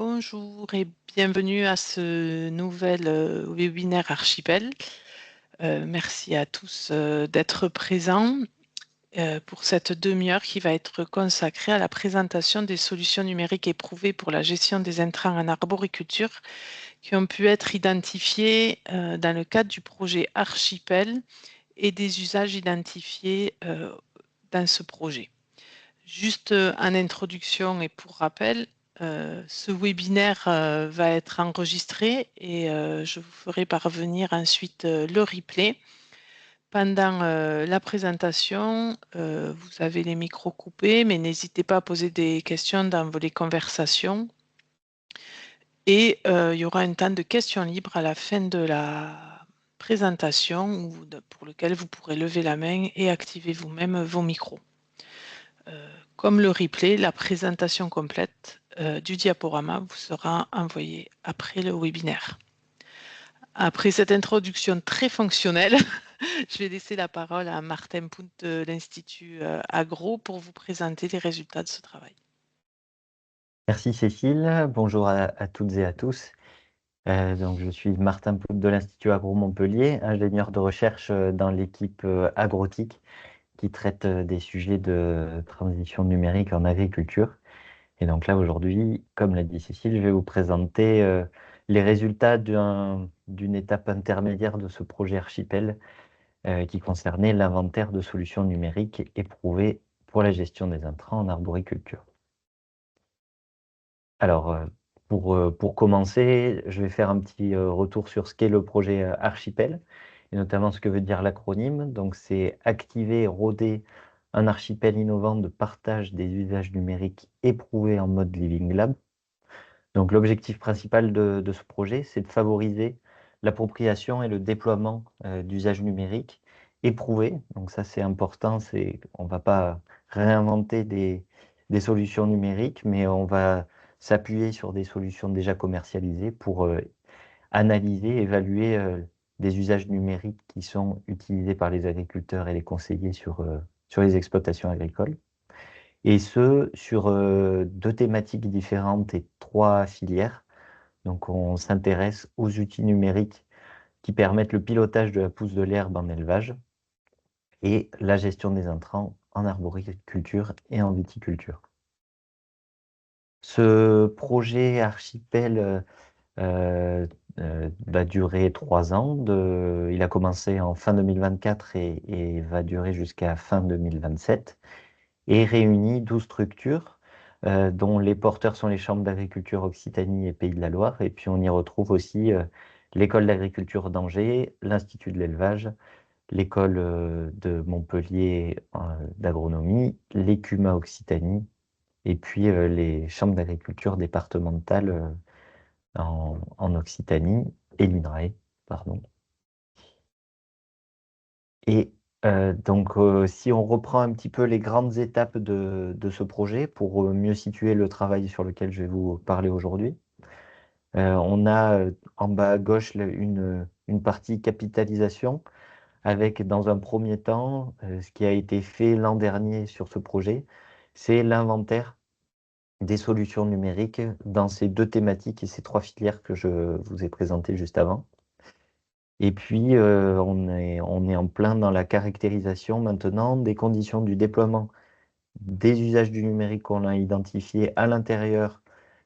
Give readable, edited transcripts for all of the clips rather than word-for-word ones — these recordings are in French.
Bonjour et bienvenue à ce nouvel webinaire Archipel. Merci à tous d'être présents pour cette demi-heure qui va être consacrée à la présentation des solutions numériques éprouvées pour la gestion des intrants en arboriculture qui ont pu être identifiés dans le cadre du projet Archipel et des usages identifiés dans ce projet. Juste en introduction et pour rappel, ce webinaire va être enregistré et je vous ferai parvenir ensuite le replay. Pendant la présentation, vous avez les micros coupés, mais n'hésitez pas à poser des questions dans les conversations. Et il y aura un temps de questions libres à la fin de la présentation pour lequel vous pourrez lever la main et activer vous-même vos micros. Comme le replay, la présentation complète du diaporama vous sera envoyée après le webinaire. Après cette introduction très fonctionnelle, je vais laisser la parole à Martin Punt de l'Institut Agro pour vous présenter les résultats de ce travail. Merci Cécile, bonjour à toutes et à tous. Donc, je suis Martin Punt de l'Institut Agro Montpellier, ingénieur de recherche dans l'équipe Agrotique qui traite des sujets de transition numérique en agriculture. Et donc là, aujourd'hui, comme l'a dit Cécile, je vais vous présenter les résultats d'une étape intermédiaire de ce projet Archipel qui concernait l'inventaire de solutions numériques éprouvées pour la gestion des intrants en arboriculture. Alors, pour commencer, je vais faire un petit retour sur ce qu'est le projet Archipel, et notamment ce que veut dire l'acronyme. Donc, c'est activer et roder un archipel innovant de partage des usages numériques éprouvés en mode Living Lab. Donc, l'objectif principal de ce projet, c'est de favoriser l'appropriation et le déploiement d'usages numériques éprouvés. Donc, ça, c'est important. On ne va pas réinventer des solutions numériques, mais on va s'appuyer sur des solutions déjà commercialisées pour analyser, évaluer des usages numériques qui sont utilisés par les agriculteurs et les conseillers sur les exploitations agricoles. Et ce, sur deux thématiques différentes et trois filières. Donc, on s'intéresse aux outils numériques qui permettent le pilotage de la pousse de l'herbe en élevage et la gestion des intrants en arboriculture et en viticulture. Ce projet Archipel va durer 3 ans. Il a commencé en fin 2024 et va durer jusqu'à fin 2027 et réunit 12 structures dont les porteurs sont les chambres d'agriculture Occitanie et Pays de la Loire. Et puis on y retrouve aussi l'école d'agriculture d'Angers, l'Institut de l'élevage, l'école de Montpellier d'agronomie, l'ECUMA Occitanie et puis les chambres d'agriculture départementales en Occitanie et l'INRAE, pardon. Et donc, si on reprend un petit peu les grandes étapes de ce projet pour mieux situer le travail sur lequel je vais vous parler aujourd'hui, on a en bas à gauche une partie capitalisation avec, dans un premier temps, ce qui a été fait l'an dernier sur ce projet, c'est l'inventaire des solutions numériques dans ces deux thématiques et ces trois filières que je vous ai présentées juste avant. Et puis, on est en plein dans la caractérisation maintenant des conditions du déploiement des usages du numérique qu'on a identifiés à l'intérieur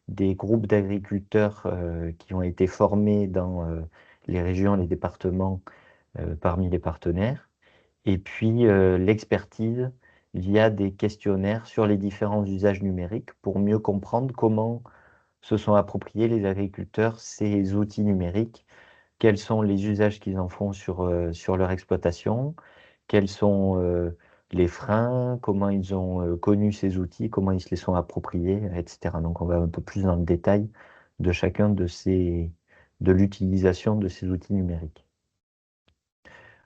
des groupes d'agriculteurs qui ont été formés dans les régions, les départements parmi les partenaires. Et puis, l'expertise via des questionnaires sur les différents usages numériques pour mieux comprendre comment se sont appropriés les agriculteurs ces outils numériques, quels sont les usages qu'ils en font sur leur exploitation, quels sont les freins, comment ils ont connu ces outils, comment ils se les sont appropriés, etc. Donc on va un peu plus dans le détail de chacun de l'utilisation de ces outils numériques.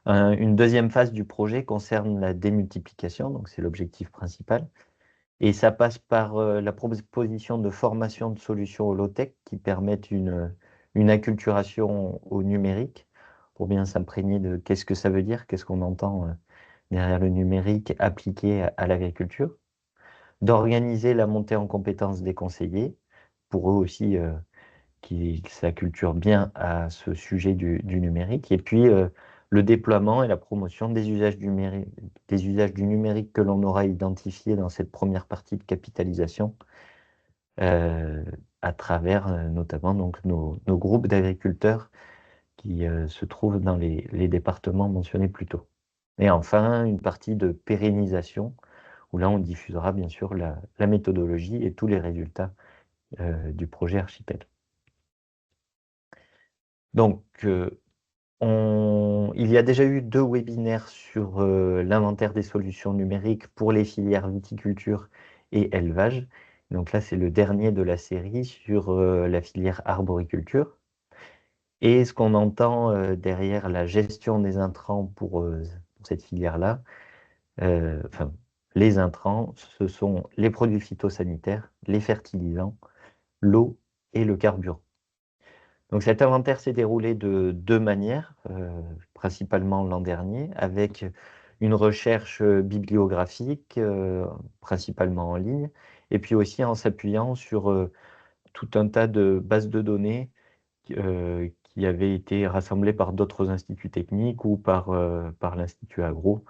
Une deuxième phase du projet concerne la démultiplication, donc c'est l'objectif principal. Et ça passe par la proposition de formation de solutions holothèques qui permettent une acculturation au numérique pour bien s'imprégner de qu'est-ce que ça veut dire, qu'est-ce qu'on entend derrière le numérique appliqué à l'agriculture, d'organiser la montée en compétences des conseillers pour eux aussi qui s'acculturent bien à ce sujet du numérique. Et puis le déploiement et la promotion des usages du numérique que l'on aura identifiés dans cette première partie de capitalisation euh, à travers notamment donc, nos groupes d'agriculteurs qui se trouvent dans les départements mentionnés plus tôt. Et enfin, une partie de pérennisation, où là, on diffusera bien sûr la méthodologie et tous les résultats du projet Archipel. Donc, il y a déjà eu 2 webinaires sur l'inventaire des solutions numériques pour les filières viticulture et élevage. Donc là, c'est le dernier de la série sur la filière arboriculture. Et ce qu'on entend derrière la gestion des intrants pour cette filière-là, enfin, les intrants, ce sont les produits phytosanitaires, les fertilisants, l'eau et le carburant. Donc cet inventaire s'est déroulé de 2 manières, principalement l'an dernier, avec une recherche bibliographique, principalement en ligne, et puis aussi en s'appuyant sur tout un tas de bases de données qui avaient été rassemblées par d'autres instituts techniques ou par l'Institut Agro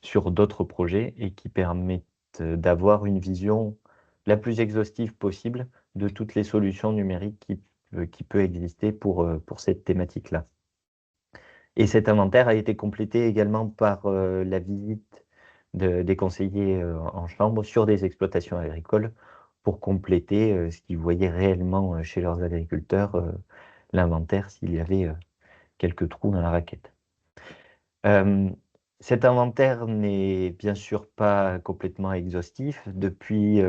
sur d'autres projets et qui permettent d'avoir une vision la plus exhaustive possible de toutes les solutions numériques qui peut exister pour cette thématique-là. Et cet inventaire a été complété également par la visite des conseillers en chambre sur des exploitations agricoles pour compléter ce qu'ils voyaient réellement chez leurs agriculteurs, l'inventaire s'il y avait quelques trous dans la raquette. Cet inventaire n'est bien sûr pas complètement exhaustif. Depuis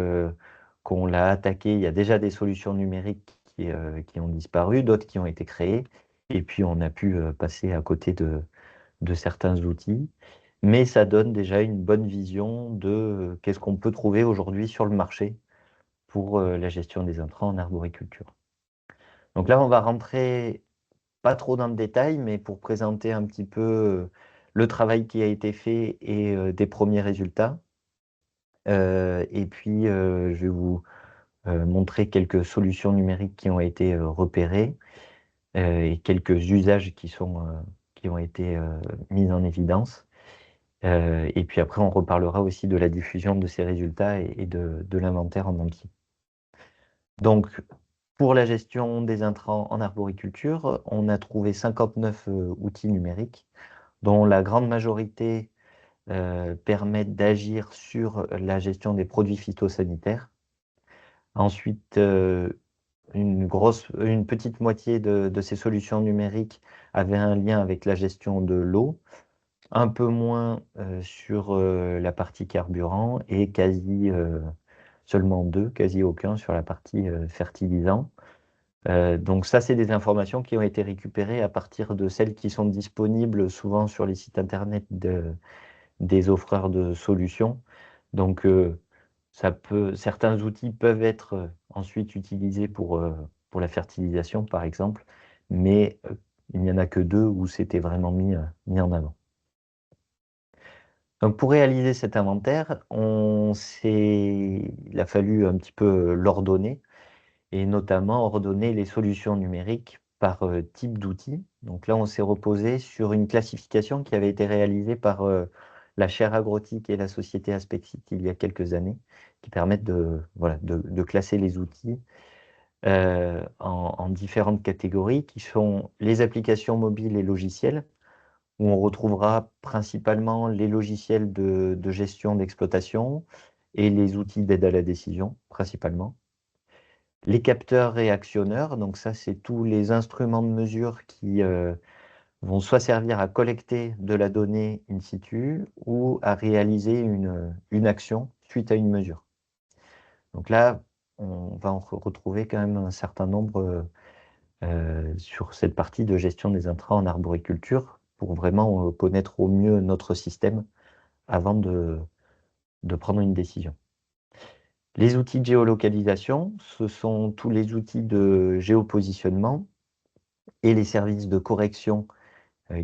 qu'on l'a attaqué, il y a déjà des solutions numériques qui ont disparu, d'autres qui ont été créées, et puis on a pu passer à côté de certains outils. Mais ça donne déjà une bonne vision de qu'est-ce qu'on peut trouver aujourd'hui sur le marché pour la gestion des intrants en arboriculture. Donc là, on va rentrer pas trop dans le détail, mais pour présenter un petit peu le travail qui a été fait et des premiers résultats. Et puis, je vais vous montrer quelques solutions numériques qui ont été repérées et quelques usages qui ont été mis en évidence. Et puis après, on reparlera aussi de la diffusion de ces résultats et de l'inventaire en entier. Donc, pour la gestion des intrants en arboriculture, on a trouvé 59 outils numériques, dont la grande majorité permettent d'agir sur la gestion des produits phytosanitaires. Ensuite, une petite moitié de ces solutions numériques avaient un lien avec la gestion de l'eau, un peu moins sur la partie carburant et seulement 2, quasi aucun sur la partie fertilisant. Donc ça, c'est des informations qui ont été récupérées à partir de celles qui sont disponibles souvent sur les sites internet des offreurs de solutions. Donc certains outils peuvent être ensuite utilisés pour la fertilisation, par exemple, mais il n'y en a que 2 où c'était vraiment mis en avant. Donc pour réaliser cet inventaire, il a fallu un petit peu l'ordonner, et notamment ordonner les solutions numériques par type d'outils. Donc là, on s'est reposé sur une classification qui avait été réalisée par la chaire agrotique et la société Aspexit il y a quelques années, qui permettent de classer les outils en différentes catégories, qui sont les applications mobiles et logiciels, où on retrouvera principalement les logiciels de gestion d'exploitation et les outils d'aide à la décision, principalement. Les capteurs réactionneurs, donc ça, c'est tous les instruments de mesure qui vont soit servir à collecter de la donnée in situ ou à réaliser une action suite à une mesure. Donc là, on va en retrouver quand même un certain nombre sur cette partie de gestion des intrants en arboriculture pour vraiment connaître au mieux notre système avant de prendre une décision. Les outils de géolocalisation, ce sont tous les outils de géopositionnement et les services de correction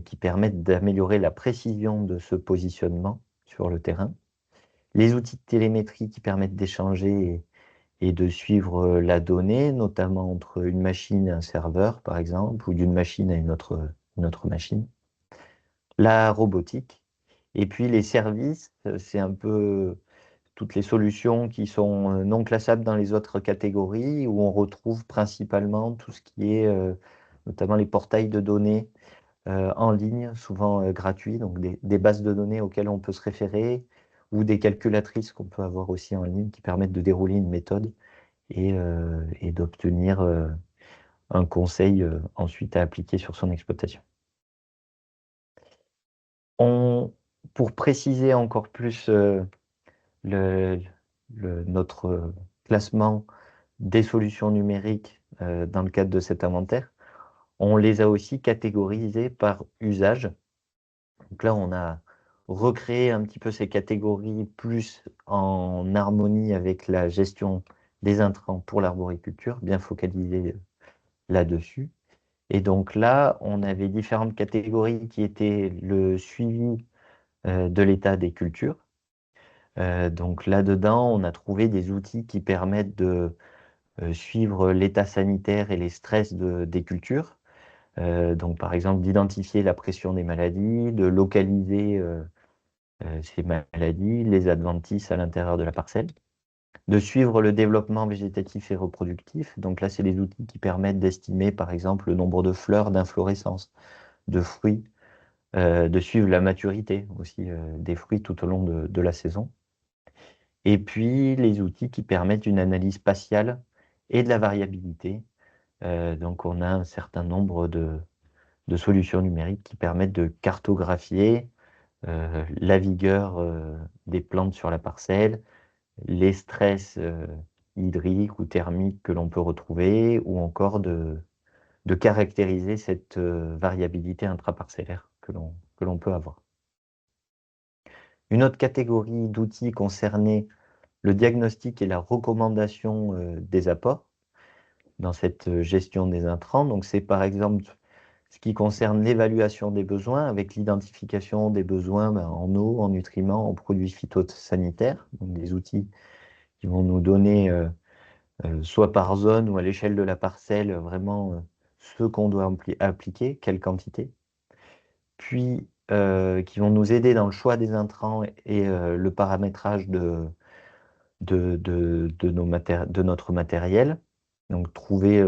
qui permettent d'améliorer la précision de ce positionnement sur le terrain. Les outils de télémétrie qui permettent d'échanger et de suivre la donnée, notamment entre une machine et un serveur, par exemple, ou d'une machine à une autre machine. La robotique. Et puis les services, c'est un peu toutes les solutions qui sont non classables dans les autres catégories, où on retrouve principalement tout ce qui est notamment les portails de données en ligne, souvent gratuits, donc des bases de données auxquelles on peut se référer, ou des calculatrices qu'on peut avoir aussi en ligne qui permettent de dérouler une méthode et d'obtenir un conseil ensuite à appliquer sur son exploitation. Pour préciser encore plus le, notre classement des solutions numériques dans le cadre de cet inventaire, on les a aussi catégorisées par usage. Donc là, on a recréé un petit peu ces catégories plus en harmonie avec la gestion des intrants pour l'arboriculture, bien focalisé là-dessus. Et donc là, on avait différentes catégories qui étaient le suivi de l'état des cultures. Donc là-dedans, on a trouvé des outils qui permettent de suivre l'état sanitaire et les stress des cultures. Donc par exemple, d'identifier la pression des maladies, de localiser ces maladies, les adventices à l'intérieur de la parcelle, de suivre le développement végétatif et reproductif. Donc là, c'est des outils qui permettent d'estimer par exemple le nombre de fleurs d'inflorescence, de fruits, de suivre la maturité aussi des fruits tout au long de la saison. Et puis les outils qui permettent une analyse spatiale et de la variabilité. Donc on a un certain nombre de solutions numériques qui permettent de cartographier la vigueur des plantes sur la parcelle, les stress hydriques ou thermiques que l'on peut retrouver, ou encore de caractériser cette variabilité intraparcellaire que l'on peut avoir. Une autre catégorie d'outils concernait le diagnostic et la recommandation des apports dans cette gestion des intrants. Donc c'est par exemple ce qui concerne l'évaluation des besoins avec l'identification des besoins en eau, en nutriments, en produits phytosanitaires, donc des outils qui vont nous donner soit par zone ou à l'échelle de la parcelle vraiment ce qu'on doit appliquer, quelle quantité, puis qui vont nous aider dans le choix des intrants et le paramétrage de notre matériel. Donc trouver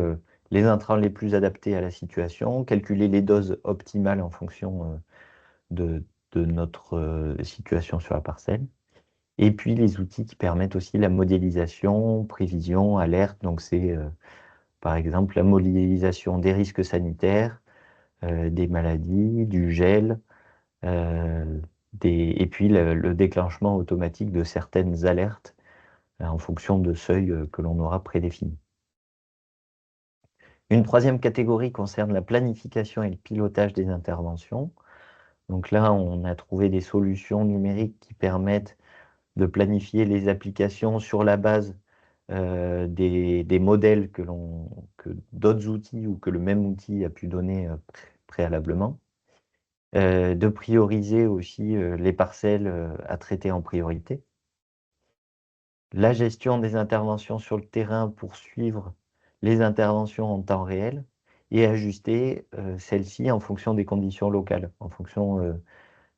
les intrants les plus adaptés à la situation, calculer les doses optimales en fonction de notre situation sur la parcelle. Et puis les outils qui permettent aussi la modélisation, prévision, alerte. Donc c'est par exemple la modélisation des risques sanitaires, des maladies, du gel, et puis le déclenchement automatique de certaines alertes en fonction de seuils que l'on aura prédéfinis. Une troisième catégorie concerne la planification et le pilotage des interventions. Donc là, on a trouvé des solutions numériques qui permettent de planifier les applications sur la base des modèles que d'autres outils ou que le même outil a pu donner préalablement. De prioriser aussi les parcelles à traiter en priorité. La gestion des interventions sur le terrain pour suivre les interventions en temps réel et ajuster celles-ci en fonction des conditions locales, en fonction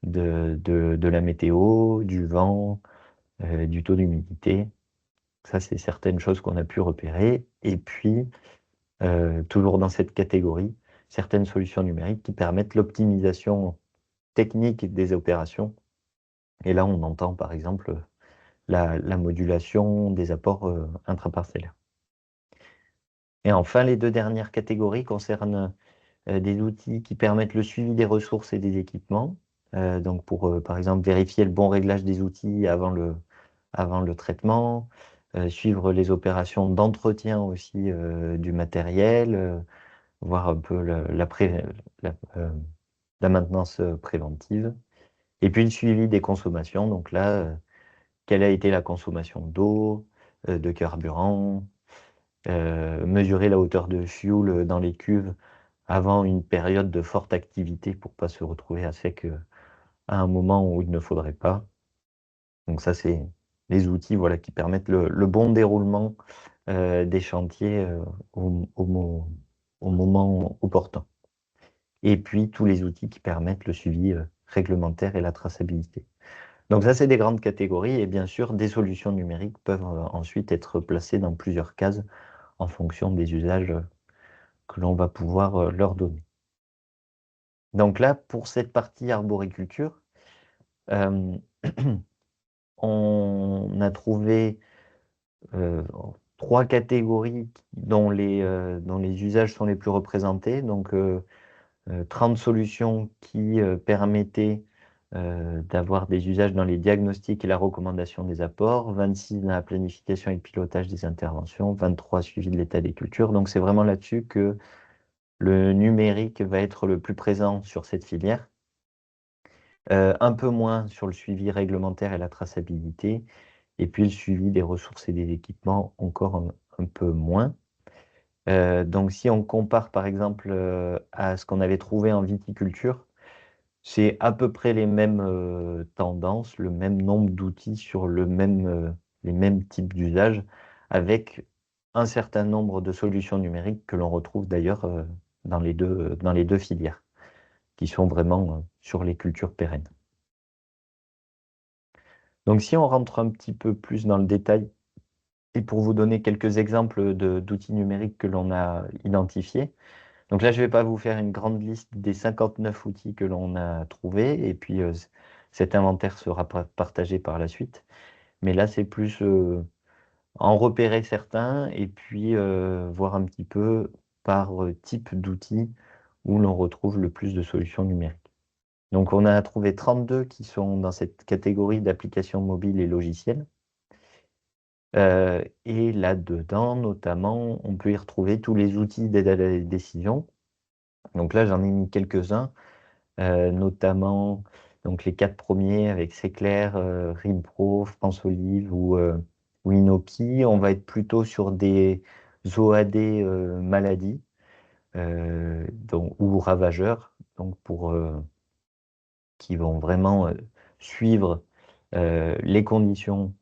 de la météo, du vent, du taux d'humidité. Ça, c'est certaines choses qu'on a pu repérer. Et puis, toujours dans cette catégorie, certaines solutions numériques qui permettent l'optimisation technique des opérations. Et là, on entend par exemple la modulation des apports intraparcellaires. Et enfin, les deux dernières catégories concernent des outils qui permettent le suivi des ressources et des équipements. Donc pour, par exemple, vérifier le bon réglage des outils avant le traitement, suivre les opérations d'entretien aussi du matériel, voir un peu la maintenance préventive. Et puis le suivi des consommations. Donc là, quelle a été la consommation d'eau, de carburant, mesurer la hauteur de fuel dans les cuves avant une période de forte activité pour ne pas se retrouver à sec à un moment où il ne faudrait pas. Donc ça, c'est les outils voilà, qui permettent le bon déroulement des chantiers au moment opportun. Et puis tous les outils qui permettent le suivi réglementaire et la traçabilité. Donc ça, c'est des grandes catégories et bien sûr, des solutions numériques peuvent ensuite être placées dans plusieurs cases en fonction des usages que l'on va pouvoir leur donner. Donc là, pour cette partie arboriculture, euh, on a trouvé euh, 3 catégories dont les usages sont les plus représentés. Donc 30 solutions qui permettaient d'avoir des usages dans les diagnostics et la recommandation des apports, 26 dans la planification et le pilotage des interventions, 23 suivi de l'état des cultures. Donc c'est vraiment là-dessus que le numérique va être le plus présent sur cette filière. Un peu moins sur le suivi réglementaire et la traçabilité, et puis le suivi des ressources et des équipements encore un peu moins. Donc si on compare par exemple à ce qu'on avait trouvé en viticulture, c'est à peu près les mêmes tendances, le même nombre d'outils sur les mêmes types d'usages, avec un certain nombre de solutions numériques que l'on retrouve d'ailleurs dans les deux filières, qui sont vraiment sur les cultures pérennes. Donc si on rentre un petit peu plus dans le détail, et pour vous donner quelques exemples d'outils numériques que l'on a identifiés, donc là je ne vais pas vous faire une grande liste des 59 outils que l'on a trouvés, et puis cet inventaire sera partagé par la suite. Mais là c'est plus en repérer certains, et puis voir un petit peu par type d'outils où l'on retrouve le plus de solutions numériques. Donc on a trouvé 32 qui sont dans cette catégorie d'applications mobiles et logicielles. Et là-dedans, notamment, on peut y retrouver tous les outils d'aide à la décision. Donc là, j'en ai mis quelques-uns, notamment donc les 4 premiers avec C'est-Clair, Rimpro, France Olive ou Inoki. On va être plutôt sur des OAD maladies ou ravageurs, donc qui vont vraiment suivre les conditions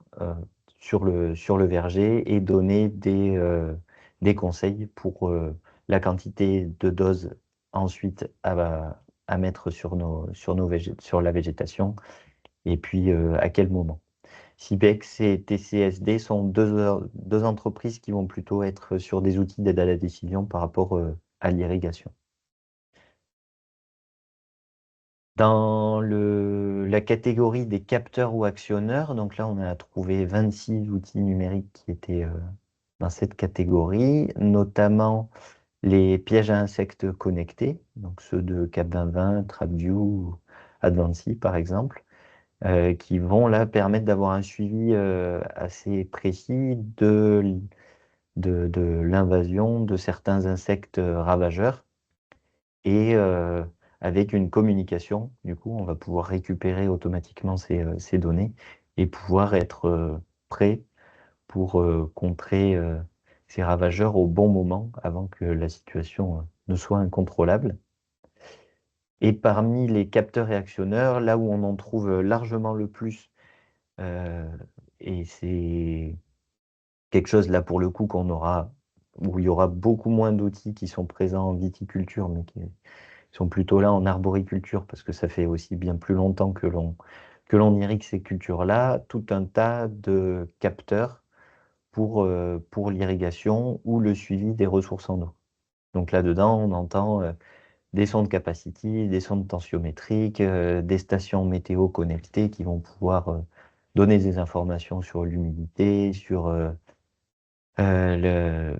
sur le verger et donner des conseils pour la quantité de doses ensuite à mettre sur la végétation et puis à quel moment. Cibex et TCSD sont deux entreprises qui vont plutôt être sur des outils d'aide à la décision par rapport à l'irrigation. Dans la catégorie des capteurs ou actionneurs, donc là on a trouvé 26 outils numériques qui étaient dans cette catégorie, notamment les pièges à insectes connectés, donc ceux de Cap2020, TrapView, Advancy par exemple, qui vont là permettre d'avoir un suivi assez précis de l'invasion de certains insectes ravageurs. Et avec une communication, du coup, on va pouvoir récupérer automatiquement ces données et pouvoir être prêt pour contrer ces ravageurs au bon moment avant que la situation ne soit incontrôlable. Et parmi les capteurs et actionneurs, là où on en trouve largement le plus, euh, et c'est quelque chose là pour le coup où il y aura beaucoup moins d'outils qui sont présents en viticulture, mais qui sont plutôt là en arboriculture, parce que ça fait aussi bien plus longtemps que l'on irrigue ces cultures-là, tout un tas de capteurs pour l'irrigation ou le suivi des ressources en eau. Donc là-dedans, on entend des sondes capacity, des sondes tensiométriques, des stations météo connectées qui vont pouvoir donner des informations sur l'humidité, sur le,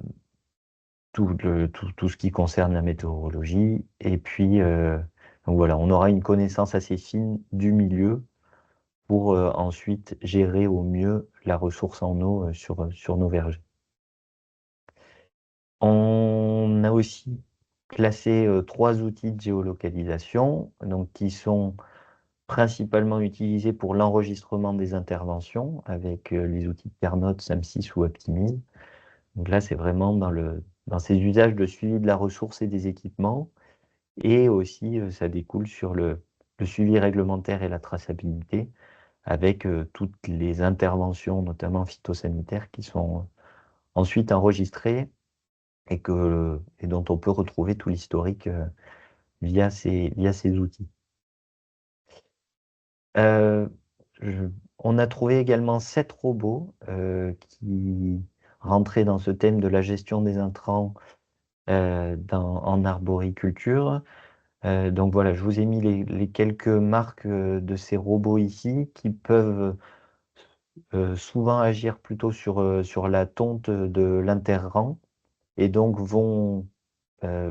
tout ce qui concerne la météorologie. Et puis, donc voilà, on aura une connaissance assez fine du milieu pour ensuite gérer au mieux la ressource en eau sur nos vergers. On a aussi classé 3 outils de géolocalisation, donc qui sont principalement utilisés pour l'enregistrement des interventions avec les outils de Ternote, SAM6 ou Optimise. Donc là, c'est vraiment dans ces usages de suivi de la ressource et des équipements. Et aussi, ça découle sur le suivi réglementaire et la traçabilité, avec toutes les interventions, notamment phytosanitaires, qui sont ensuite enregistrées et dont on peut retrouver tout l'historique via ces outils. Euh, on a trouvé également 7 robots qui rentraient dans ce thème de la gestion des intrants en arboriculture. Donc voilà, je vous ai mis les quelques marques de ces robots ici qui peuvent souvent agir plutôt sur la tonte de l'interrang et donc vont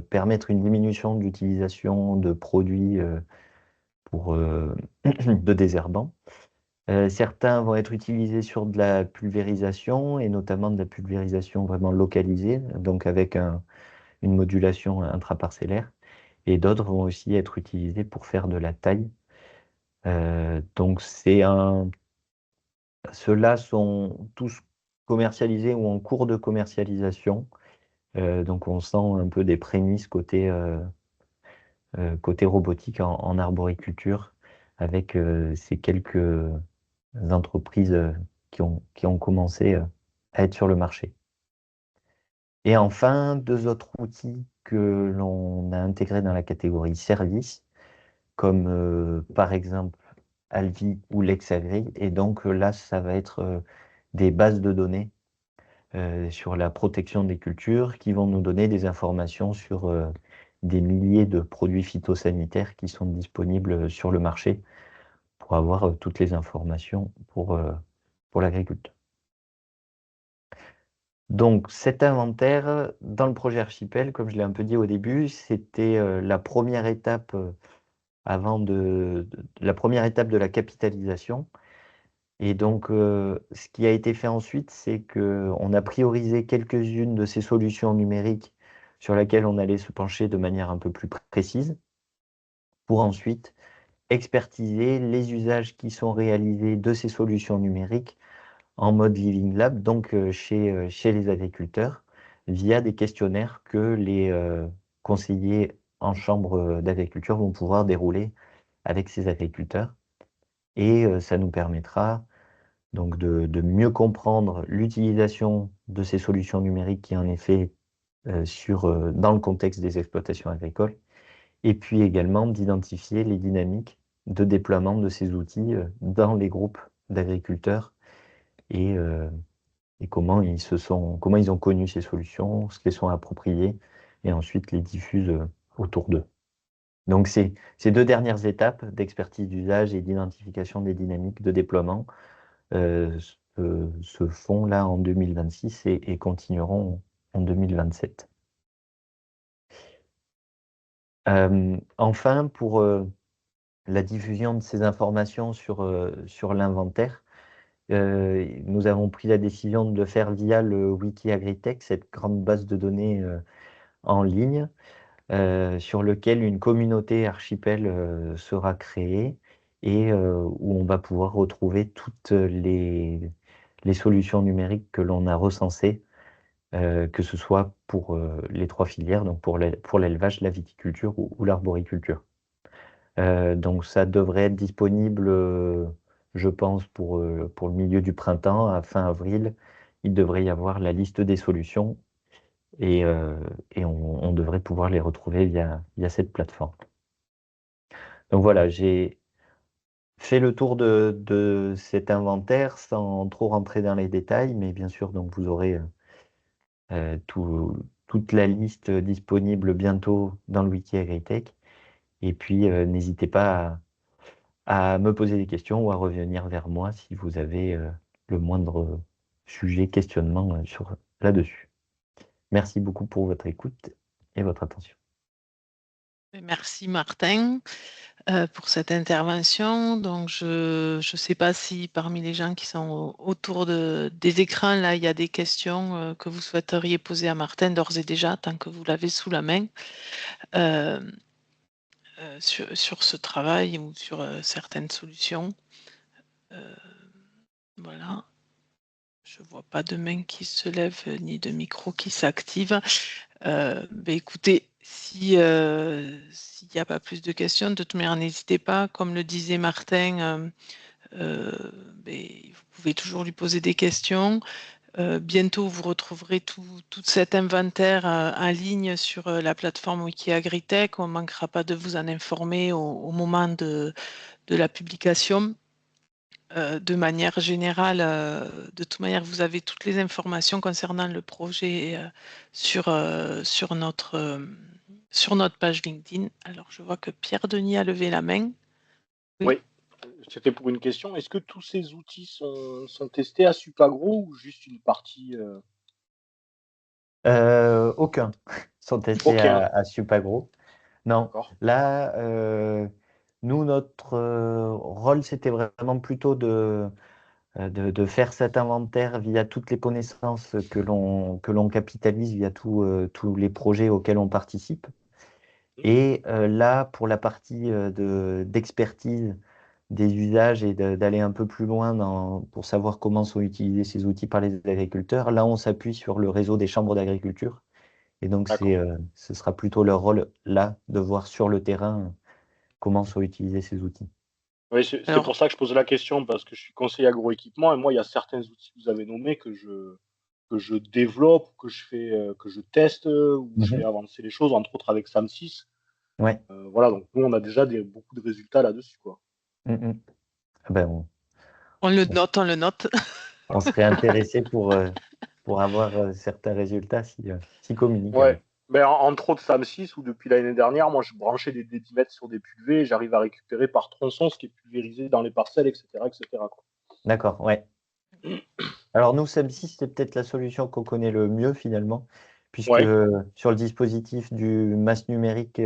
permettre une diminution d'utilisation de produits de désherbants. Certains vont être utilisés sur de la pulvérisation et notamment de la pulvérisation vraiment localisée, donc avec une modulation intraparcellaire. Et d'autres vont aussi être utilisés pour faire de la taille. Donc ceux-là sont tous commercialisés ou en cours de commercialisation. Donc on sent un peu des prémices côté robotique en arboriculture avec ces quelques entreprises qui ont commencé à être sur le marché. Et enfin, 2 autres outils que l'on a intégrés dans la catégorie service, comme par exemple Alvi ou Lexagri. Et donc là, ça va être des bases de données sur la protection des cultures qui vont nous donner des informations sur des milliers de produits phytosanitaires qui sont disponibles sur le marché pour avoir toutes les informations pour l'agriculteur. Donc cet inventaire, dans le projet Archipel, comme je l'ai un peu dit au début, c'était la première étape la première étape de la capitalisation. Et donc, ce qui a été fait ensuite, c'est qu'on a priorisé quelques-unes de ces solutions numériques sur lesquelles on allait se pencher de manière un peu plus précise, pour ensuite expertiser les usages qui sont réalisés de ces solutions numériques en mode Living Lab, donc chez les agriculteurs, via des questionnaires que les conseillers en chambre d'agriculture vont pouvoir dérouler avec ces agriculteurs. Et ça nous permettra donc de mieux comprendre l'utilisation de ces solutions numériques qui en est fait dans le contexte des exploitations agricoles, et puis également d'identifier les dynamiques de déploiement de ces outils dans les groupes d'agriculteurs et, comment ils ont connu ces solutions, ce qu'elles sont appropriées, et ensuite les diffusent autour d'eux. Donc ces 2 dernières étapes d'expertise d'usage et d'identification des dynamiques de déploiement se font là en 2026 et continueront en 2027. Enfin, pour la diffusion de ces informations sur l'inventaire, nous avons pris la décision de le faire via le Wiki Agritech, cette grande base de données en ligne, sur lequel une communauté archipel sera créée et où on va pouvoir retrouver toutes les solutions numériques que l'on a recensées, que ce soit pour les 3 filières, donc pour l'élevage, la viticulture ou l'arboriculture. Donc ça devrait être disponible, je pense, pour le milieu du printemps, à fin avril. Il devrait y avoir la liste des solutions et on devrait pouvoir les retrouver via cette plateforme. Donc voilà, j'ai fait le tour de cet inventaire sans trop rentrer dans les détails, mais bien sûr, donc vous aurez toute la liste disponible bientôt dans le Wiki Agritech. Et puis, n'hésitez pas à me poser des questions ou à revenir vers moi si vous avez le moindre sujet, questionnement là-dessus. Merci beaucoup pour votre écoute et votre attention. Merci Martin pour cette intervention. Donc je ne sais pas si parmi les gens qui sont autour des écrans, là, il y a des questions que vous souhaiteriez poser à Martin d'ores et déjà, tant que vous l'avez sous la main, sur ce travail ou sur certaines solutions. Voilà. Je ne vois pas de main qui se lève ni de micro qui s'active. Écoutez, s'il n'y a pas plus de questions, de toute manière, n'hésitez pas. Comme le disait Martin, vous pouvez toujours lui poser des questions. Bientôt, vous retrouverez tout cet inventaire en ligne sur la plateforme WikiAgriTech. On ne manquera pas de vous en informer au moment de la publication. De manière générale, de toute manière, vous avez toutes les informations concernant le projet sur notre page LinkedIn. Alors, je vois que Pierre Denis a levé la main. Oui, c'était pour une question. Est-ce que tous ces outils sont testés à Supagro ou juste une partie Aucun sont testés Aucun. à Supagro. Non, D'accord. là, nous, notre rôle, c'était vraiment plutôt de faire cet inventaire via toutes les connaissances que l'on capitalise via tous les projets auxquels on participe. Et là, pour la partie d'expertise des usages et d'aller un peu plus loin pour savoir comment sont utilisés ces outils par les agriculteurs, là, on s'appuie sur le réseau des chambres d'agriculture. Et donc, D'accord. ce sera plutôt leur rôle là de voir sur le terrain comment sont utilisés ces outils. Oui, c'est Alors, pour ça que je pose la question, parce que je suis conseiller agroéquipement et moi, il y a certains outils que vous avez nommés que je développe, que je teste, où je fais Mhm. avancer les choses, entre autres avec SAM6. Ouais. Voilà, donc nous, on a déjà beaucoup de résultats là-dessus, quoi. Mhm. Ah ben, on le note. on serait intéressé pour avoir certains résultats s'ils communiquent Ouais. alors. Mais entre autres SAM6, où depuis l'année dernière, moi, je branchais des détimètres sur des pulvées et j'arrive à récupérer par tronçon ce qui est pulvérisé dans les parcelles, etc., etc., quoi. D'accord, ouais. Alors nous, SAM6, c'est peut-être la solution qu'on connaît le mieux finalement, puisque Ouais. sur le dispositif du masse numérique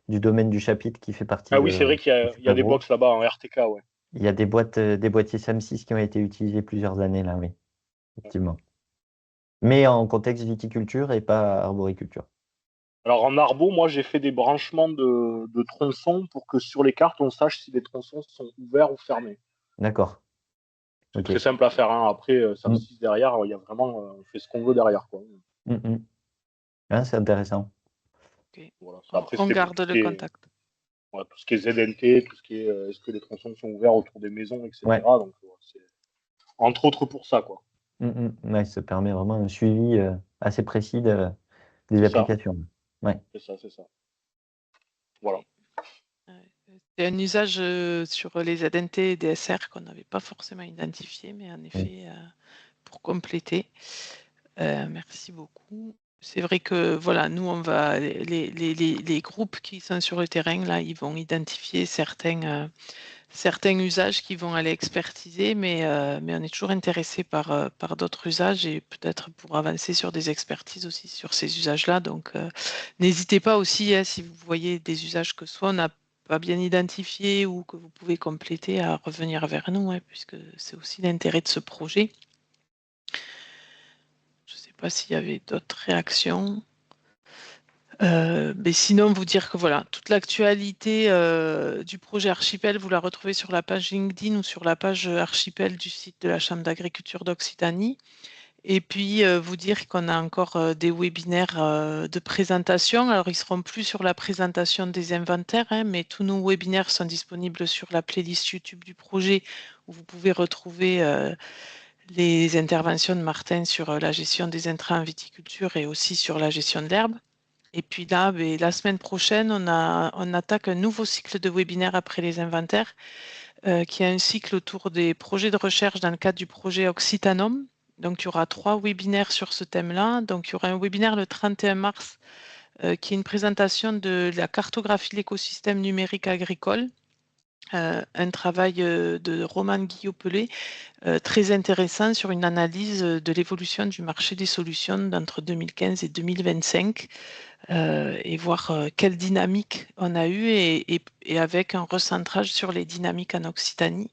du domaine du chapitre qui fait partie Ah oui, c'est vrai qu'il de y a des Supagro, box là-bas en RTK, ouais. il y a des boîtiers SAM6 qui ont été utilisés plusieurs années là, oui, effectivement. Mais en contexte viticulture et pas arboriculture. Alors en arbo, moi j'ai fait des branchements de tronçons pour que sur les cartes on sache si les tronçons sont ouverts ou fermés. D'accord, C'est ok. très simple à faire, hein. Après, ça me Mm, 6 derrière, il y a vraiment, on fait ce qu'on veut derrière, quoi. mm, mm. Ah, c'est intéressant. Ok. Voilà. Après, On c'était pour garde tout ce le qui est, contact. voilà, tout ce qui est ZNT, tout ce qui est est-ce que les tronçons sont ouverts autour des maisons, Ouais, etc. Donc, voilà, c'est entre autres pour ça, quoi. mm, ouais, ça permet vraiment un suivi assez précis des C'est ça, applications. Ouais. c'est ça, c'est ça. Voilà. C'est un usage sur les ZNT et DSR qu'on n'avait pas forcément identifié, mais en Mm. effet, pour compléter. Merci beaucoup. C'est vrai que voilà, nous, on va les groupes qui sont sur le terrain, là, ils vont identifier certains usages qui vont aller expertiser, mais on est toujours intéressé par d'autres usages et peut-être pour avancer sur des expertises aussi sur ces usages-là. Donc, n'hésitez pas aussi, hein, si vous voyez des usages que soit on n'a pas bien identifiés ou que vous pouvez compléter, à revenir vers nous, hein, puisque c'est aussi l'intérêt de ce projet. Je ne sais pas s'il y avait d'autres réactions. Mais sinon, vous dire que voilà, toute l'actualité du projet Archipel, vous la retrouvez sur la page LinkedIn ou sur la page Archipel du site de la Chambre d'agriculture d'Occitanie. Et puis, vous dire qu'on a encore des webinaires de présentation. Alors, ils seront plus sur la présentation des inventaires, hein, mais tous nos webinaires sont disponibles sur la playlist YouTube du projet où vous pouvez retrouver les interventions de Martin sur la gestion des intrants en viticulture et aussi sur la gestion de l'herbe. Et puis là, la semaine prochaine, on attaque un nouveau cycle de webinaires après les inventaires, qui est un cycle autour des projets de recherche dans le cadre du projet Occitanum. Donc, il y aura 3 webinaires sur ce thème-là. Donc, il y aura un webinaire le 31 mars, qui est une présentation de la cartographie de l'écosystème numérique agricole, un travail de Roman Guillaupelet, très intéressant sur une analyse de l'évolution du marché des solutions d'entre 2015 et 2025 et voir quelle dynamique on a eu et avec un recentrage sur les dynamiques en Occitanie.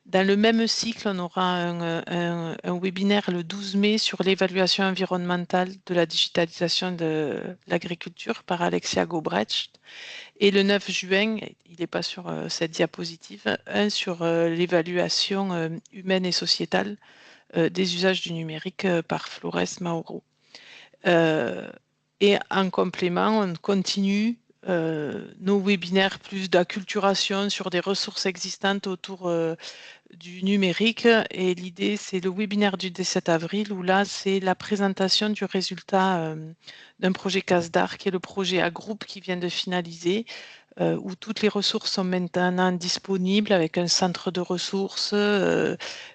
Dans le même cycle, on aura un webinaire le 12 mai sur l'évaluation environnementale de la digitalisation de l'agriculture par Alexia Gobrecht. Et le 9 juin, il n'est pas sur cette diapositive, un sur l'évaluation humaine et sociétale des usages du numérique par Flores Mauro. Et en complément, on continue nos webinaires, plus d'acculturation sur des ressources existantes autour du numérique. Et l'idée, c'est le webinaire du 17 avril, où là, c'est la présentation du résultat d'un projet CASDAR, qui est le projet à groupe qui vient de finaliser, où toutes les ressources sont maintenant disponibles avec un centre de ressources,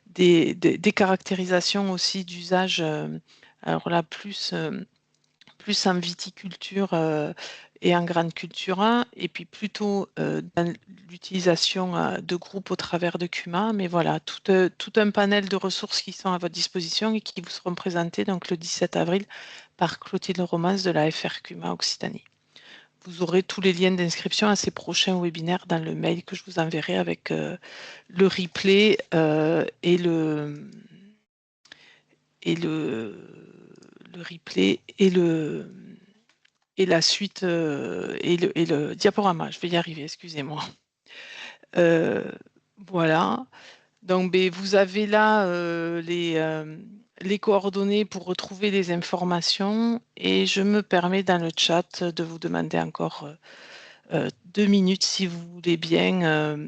des caractérisations aussi d'usage, alors là, plus en viticulture et en grande culture, et puis plutôt dans l'utilisation de groupes au travers de CUMA. Mais voilà, tout un panel de ressources qui sont à votre disposition et qui vous seront présentées donc, le 17 avril par Clotilde Romans de la FR CUMA Occitanie. Vous aurez tous les liens d'inscription à ces prochains webinaires dans le mail que je vous enverrai avec le replay et le replay et la suite et le diaporama. Je vais y arriver, excusez-moi. Voilà. Donc, vous avez là les coordonnées pour retrouver les informations et je me permets dans le chat de vous demander encore 2 minutes si vous voulez bien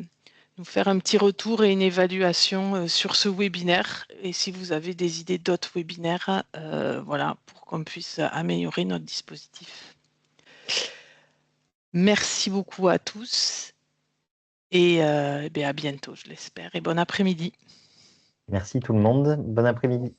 nous faire un petit retour et une évaluation sur ce webinaire et si vous avez des idées d'autres webinaires, voilà, pour qu'on puisse améliorer notre dispositif. Merci beaucoup à tous et à bientôt, je l'espère, et bon après-midi. Merci tout le monde. Bon après-midi.